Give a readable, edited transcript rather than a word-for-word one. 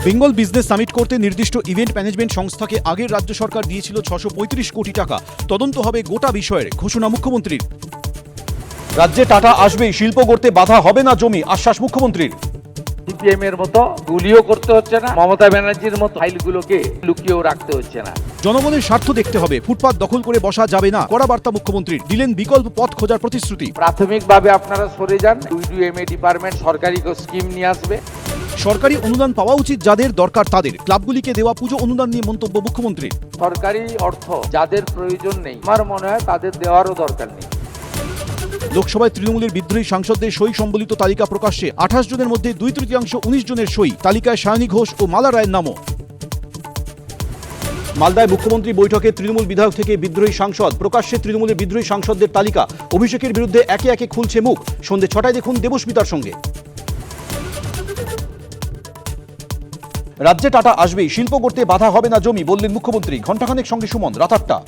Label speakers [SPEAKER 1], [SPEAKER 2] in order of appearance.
[SPEAKER 1] Bengal business summit করতে নির্দিষ্ট event management সংস্থাকে আগের রাজ্য সরকার দিয়েছিল 635 কোটি টাকা। তদন্ত হবে গোটা বিষয়ের, ঘোষণা মুখ্যমন্ত্রীর। রাজ্যে টাটা আসবেই, শিল্প গড়তে বাধা হবে না জমি, আশ্বাস মুখ্যমন্ত্রীর।
[SPEAKER 2] সিপিএম এর মতো গুলিও করতে হচ্ছে না, মমতা ব্যানার্জির মতো ফাইলগুলোকে লুকিয়েও রাখতে হচ্ছে না।
[SPEAKER 1] জনগণের স্বার্থ দেখতে হবে, ফুটপাত দখল করে বসা যাবে না, কড়া বার্তা মুখ্যমন্ত্রীর। দিলেন বিকল্প পথ খোঁজার প্রতিশ্রুতি।
[SPEAKER 2] প্রাথমিকভাবে আপনারা সরে যান, UIDMA ডিপার্টমেন্ট সরকারি স্কিম নিয়ে আসবে।
[SPEAKER 1] সরকারি অনুদান পাওয়া উচিত যাদের, দরকার তাদের। ক্লাবগুলিকে দেওয়া পুজো অনুদান নিয়ে মন্তব্য মুখ্যমন্ত্রীর।
[SPEAKER 2] সরকারি অর্থ যাদের প্রয়োজন নেই, আমার মনে হয় তাদের দেওয়ারও দরকার নেই।
[SPEAKER 1] লোকসভায় তৃণমূলের বিদ্রোহী সাংসদদের সই সম্বলিত তালিকা প্রকাশ্যে। 28 জনের মধ্যে 2/3 19 জনের সই। তালিকায় সায়নী ঘোষ ও মালা রায়ের নামও। মালদায় মুখ্যমন্ত্রী বৈঠকে তৃণমূল বিধায়ক থেকে বিদ্রোহী সাংসদ। প্রকাশ্যে তৃণমূলের বিদ্রোহী সাংসদদের তালিকা। অভিষেকের বিরুদ্ধে একে একে খুলছে মুখ। সন্ধ্যে 6টায় দেখুন দেবস্মিতার সঙ্গে। রাজ্যে টাটা আসবেই, শিল্প করতে বাধা হবে না জমি, বললেন মুখ্যমন্ত্রী। ঘণ্টাখানেক সঙ্গে সুমন, রাত 8টা।